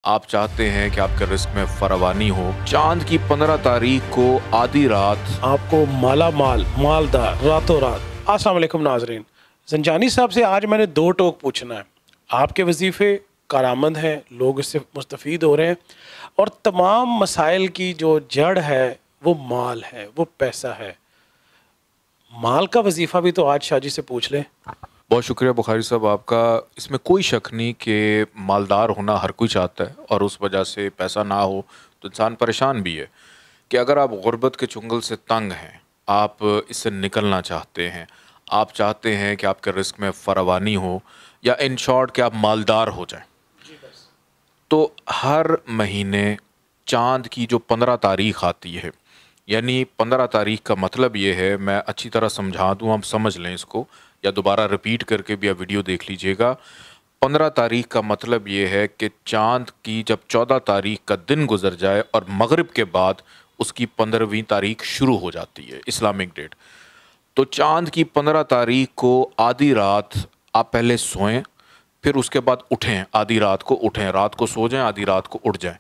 आप चाहते हैं कि आपके रिस्क में फरावानी हो। चांद की 15 तारीख को आधी रात आपको माला माल मालदार रातों रात। अस्सलाम वालेकुम नाजरीन, ज़ंजानी साहब से आज मैंने दो टोक पूछना है। आपके वजीफ़े कारामद हैं, लोग इससे मुस्तफ़ीद हो रहे हैं, और तमाम मसाइल की जो जड़ है वो माल है, वो पैसा है। माल का वजीफ़ा भी तो आज शाजी से पूछ लें। बहुत शुक्रिया बुखारी साहब आपका। इसमें कोई शक नहीं कि मालदार होना हर कोई चाहता है, और उस वजह से पैसा ना हो तो इंसान परेशान भी है। कि अगर आप गुर्बत के चुंगल से तंग हैं, आप इससे निकलना चाहते हैं, आप चाहते हैं कि आपके रिस्क में फरावानी हो, या इन शॉर्ट कि आप मालदार हो जाएं, तो हर महीने चांद की जो 15 तारीख आती है, यानी 15 तारीख का मतलब ये है, मैं अच्छी तरह समझा दूँ, आप समझ लें इसको, या दोबारा रिपीट करके भी आप वीडियो देख लीजिएगा। 15 तारीख का मतलब ये है कि चांद की जब 14 तारीख का दिन गुजर जाए और मगरिब के बाद उसकी 15वीं तारीख शुरू हो जाती है इस्लामिक डेट। तो चांद की 15 तारीख को आधी रात आप पहले सोएं, फिर उसके बाद उठें, आधी रात को उठें, रात को सो जाएं, आधी रात को उठ जाएं।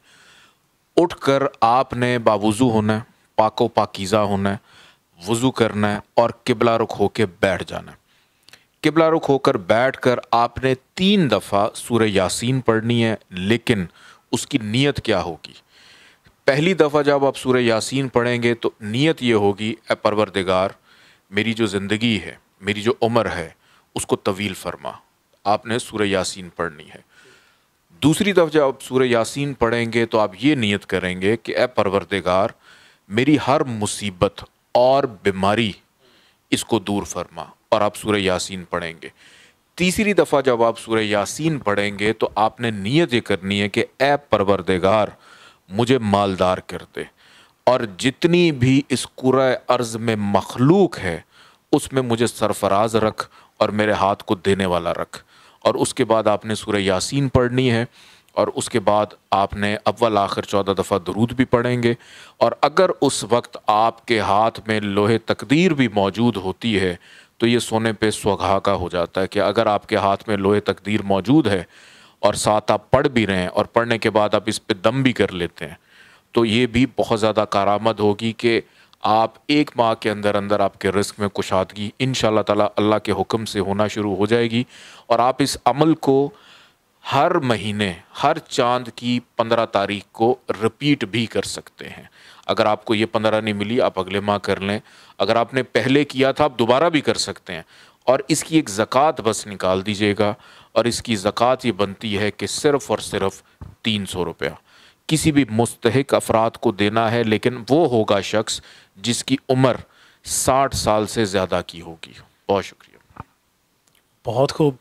उठकर आपने बावुज़ू होना है, पाको पाकीज़ा होना है, वज़ू करना है और किबला रुख होकर बैठ जाना है। किबला रुख होकर बैठकर आपने 3 दफ़ा सूरह यासीन पढ़नी है, लेकिन उसकी नीयत क्या होगी? पहली दफ़ा जब आप सूरह यासीन पढ़ेंगे तो नीयत ये होगी, ए परवरदिगार, मेरी जो ज़िंदगी है, मेरी जो उम्र है, उसको तवील फरमा। आपने सूरह यासीन पढ़नी है। दूसरी दफ़ा जब आप सूरह यासीन पढ़ेंगे तो आप ये नीयत करेंगे कि ए परवरदिगार, मेरी हर मुसीबत और बीमारी इसको दूर फरमा, और आप सूरह यासीन पढ़ेंगे। तीसरी दफ़ा जब आप सूरह यासीन पढ़ेंगे तो आपने नीयत ये करनी है कि ए परवरदिगार, मुझे मालदार कर दे, और जितनी भी इस कुराए अर्ज़ में मखलूक है उसमें मुझे सरफराज रख और मेरे हाथ को देने वाला रख। और उसके बाद आपने सूरह यासीन पढ़नी है, और उसके बाद आपने अव्वल आखिर 14 दफ़ा दरूद भी पढ़ेंगे। और अगर उस वक्त आपके हाथ में लोहे तकदीर भी मौजूद होती है तो ये सोने पे सुहागा हो जाता है कि अगर आपके हाथ में लोहे तकदीर मौजूद है और साथ आप पढ़ भी रहे हैं, और पढ़ने के बाद आप इस पे दम भी कर लेते हैं, तो ये भी बहुत ज़्यादा कारामद होगी कि आप 1 माह के अंदर अंदर आपके रिस्क में कुशादगी इंशाअल्लाह ताला अल्लाह के हुक्म से होना शुरू हो जाएगी। और आप इस अमल को हर महीने, हर चांद की 15 तारीख को रिपीट भी कर सकते हैं। अगर आपको ये 15 नहीं मिली, आप अगले माह कर लें। अगर आपने पहले किया था, आप दोबारा भी कर सकते हैं। और इसकी एक ज़कात बस निकाल दीजिएगा, और इसकी ज़कात ये बनती है कि सिर्फ़ और सिर्फ 300 रुपया किसी भी मुस्तहिक अफराद को देना है, लेकिन वो होगा शख्स जिसकी उम्र 60 साल से ज़्यादा की होगी। बहुत शुक्रिया। बहुत खूब।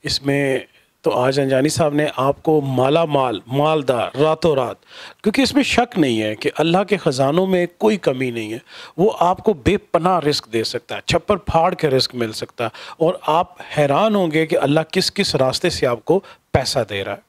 इसमें तो आज अंजानी साहब ने आपको माला माल मालदार रातों रात, क्योंकि इसमें शक नहीं है कि अल्लाह के ख़जानों में कोई कमी नहीं है। वो आपको बेपनाह रिस्क दे सकता है, छप्पर फाड़ के रिस्क मिल सकता है, और आप हैरान होंगे कि अल्लाह किस किस रास्ते से आपको पैसा दे रहा है।